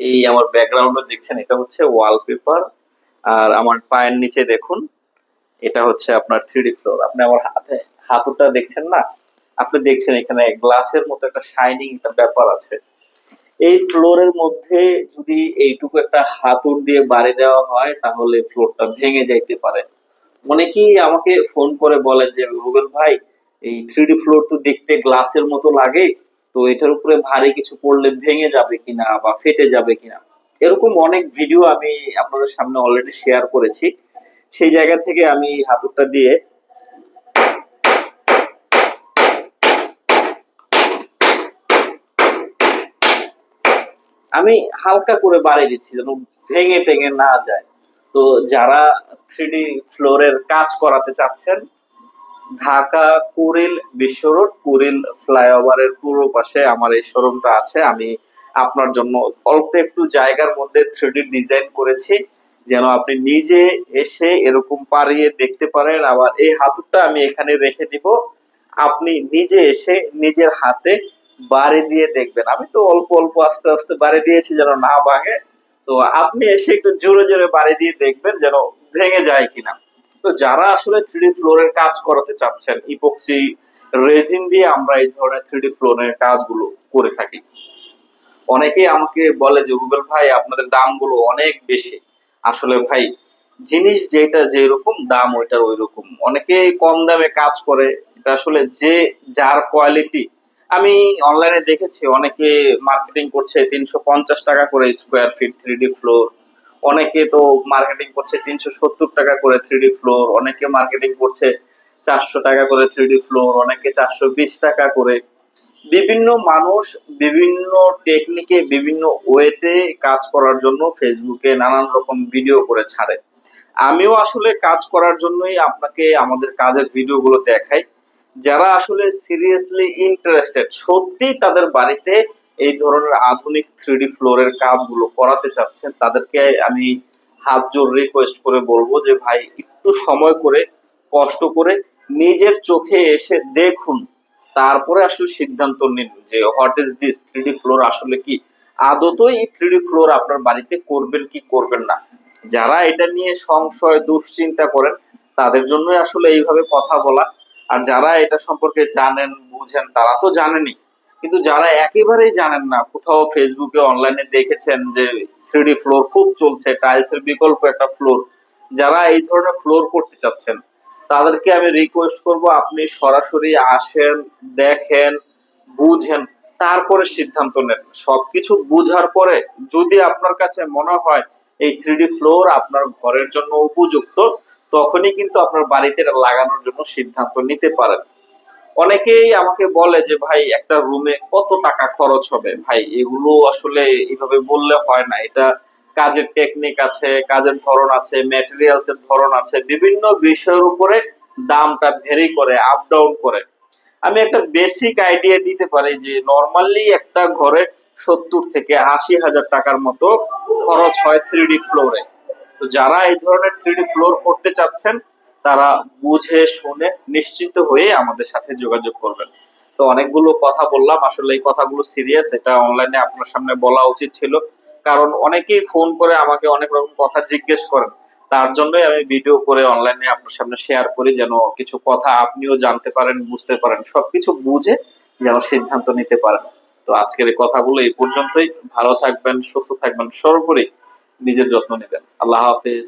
এই আমার ব্যাকগ্রাউন্ডে দেখছেন, এটা হচ্ছে ওয়ালপেপার। আর আমার পায়ের নিচে দেখুন, এটা হচ্ছে আপনার 3D ফ্লোর। আপনি আমার হাতে হাতুটা দেখছেন না? আপনি দেখছেন এখানে গ্লাসের মতো একটা শাইনিং একটা ব্যাপার আছে। এই ফ্লোরের মধ্যে যদি এইটুকু একটা হাতুড় দিয়ে বাড়ি দেওয়া হয় তাহলে ফ্লোরটা ভেঙে যাইতে পারে। অনেকেই আমাকে ফোন করে বলেন যে রুবেল ভাই, এই 3D ফ্লোর তো দেখতে গ্লাসের মতো লাগে, তো এটার উপরে ভারী কিছু পড়লে ভেঙে যাবে কিনা বা ফেটে যাবে কিনা। এরকম অনেক ভিডিও আমি আপনাদের সামনে অলরেডি শেয়ার করেছি। সেই জায়গা থেকে আমি হাতুড়টা দিয়ে আমি হালকা করে বাড়িয়ে দিচ্ছি যেন ভেঙে টেঙে না যায়। তো যারা 3D ফ্লোরের কাজ করাতে চাচ্ছেন, ঢাকা কুড়িল বিশ্ব রোড, কুড়িল ফ্লাইওভারের পূর্ব পাশে আমার এই শোরুমটা আছে। আমি আপনার জন্য অল্প একটু জায়গার মধ্যে 3D ডিজাইন করেছি, যেন আপনি নিজে এসে এরকম পারিয়ে দেখতে পারেন। আবার এই হাতুড়টা আমি এখানে রেখে দিব, আপনি নিজে এসে নিজের হাতে বাড়ি দিয়ে দেখবেন। আমি তো অল্প অল্প আস্তে আস্তে বাড়ি দিয়েছি যেন না ভাঙে। তো আপনি এসে একটু জোরে জোরে বাড়ি দিয়ে দেখবেন যেন ভেঙে যায় কিনা। তো যারা আসলে 3D ফ্লোরের কাজ করাতে চাচ্ছেন, ইপক্সি রেজিন দিয়ে আমরা এই ধরনের 3D ফ্লোরের কাজগুলো করে থাকি। অনেকেই আমাকে বলে যে রুবেল ভাই, আপনাদের দামগুলো অনেক বেশি। আসলে ভাই, জিনিস যেটা যেরকম দাম ওইটার ওই রকম। অনেকে কম দামে কাজ করে, এটা আসলে যে যার কোয়ালিটি। আমি অনলাইনে দেখেছি অনেকে মার্কেটিং করছে 350 টাকা করে স্কোয়ার ফিট 3D ফ্লোর। অনেকে তো মার্কেটিং করছে 370 টাকা করে 3D ফ্লোর। অনেকে মার্কেটিং করছে 400 টাকা করে 3D ফ্লোর, অনেকে 420 টাকা করে। বিভিন্ন মানুষ বিভিন্ন টেকনিকে বিভিন্ন ওয়েতে কাজ করার জন্য ফেসবুকে নানান রকম ভিডিও করে ছাড়ে। আমিও আসলে কাজ করার জন্যই আপনাকে আমাদের কাজের ভিডিওগুলো দেখাই। যারা আসলে সিরিয়াসলি ইন্টারেস্টেড, সত্যি তাদের বাড়িতে এই ধরনের আধুনিক 3D ফ্লোরের কাজগুলো করাতে চাচ্ছেন, তাদেরকে আমি হাত জোর রিকোয়েস্ট করে বলবো যে ভাই, একটু সময় করে কষ্ট করে নিজের চোখে এসে দেখুন, তারপরে আসলে সিদ্ধান্ত নিন যে what is this 3D floor আসলে কি। আদতই এই 3D ফ্লোর আপনার বাড়িতে করবেন কি করবেন না। যারা এটা নিয়ে সংশয় দুশ্চিন্তা করেন, তাদের জন্যই আসলে এইভাবে কথা বলা। আর যারা এটা সম্পর্কে জানেন বুঝেন তারা তো জানেনই, কিন্তু যারা একেবারেই জানেন না, কোথাও ফেসবুকে অনলাইনে দেখেছেন যে 3D ফ্লোর খুব চলছে, টাইলসের বিকল্প একটা ফ্লোর, যারা এই ধরনের ফ্লোর করতে চাচ্ছেন, তাদেরকে আমি রিকোয়েস্ট করব আপনি সরাসরি আসেন, দেখেন, বুঝেন, তারপরে সিদ্ধান্ত নেন। সবকিছু বুঝার পরে যদি আপনার কাছে মনে হয় এই 3D ফ্লোর আপনার ঘরের জন্য উপযুক্ত, তখনই কিন্তু আপনার বাড়িতে এটা লাগানোর জন্য সিদ্ধান্ত নিতে পারেন। অনেকেই আমাকে বলে যে ভাই, একটা রুমে কত টাকা খরচ হবে। ভাই, এগুলো আসলে এইভাবে বললে হয় না। এটা কাজের টেকনিক আছে, কাজের ধরন আছে, ম্যাটেরিয়ালস এর ধরন আছে, বিভিন্ন বিষয়ের উপরে দামটা ভেরি করে, আপ ডাউন করে। আমি একটা বেসিক আইডিয়া দিতে পারি যে নরমালি একটা ঘরে 70 থেকে 80 হাজার টাকার মতো খরচ হয় 3D ফ্লোরে। তো যারা এই ধরনের 3D ফ্লোর করতে চাচ্ছেন, তারা বুঝে শুনে নিশ্চিন্ত হয়ে আমাদের সাথে যোগাযোগ করবেন। তো অনেকগুলো কথা বললাম, আসলে এই কথাগুলো সিরিয়াস, এটা অনলাইনে আপনার সামনে বলা উচিত ছিল। কারণ অনেকেই ফোন করে আমাকে অনেক রকম কথা জিজ্ঞেস করেন। তার জন্যই আমি ভিডিও করে অনলাইনে আপনার সামনে শেয়ার করি, যেন কিছু কথা আপনিও জানতে পারেন, বুঝতে পারেন, সবকিছু বুঝে যেন সিদ্ধান্ত নিতে পারেন। তো আজকের এই কথাগুলো এই পর্যন্তই। ভালো থাকবেন, সুস্থ থাকবেন, সর্বোপরি নিজের যত্ন নেবেন। আল্লাহ হাফেজ।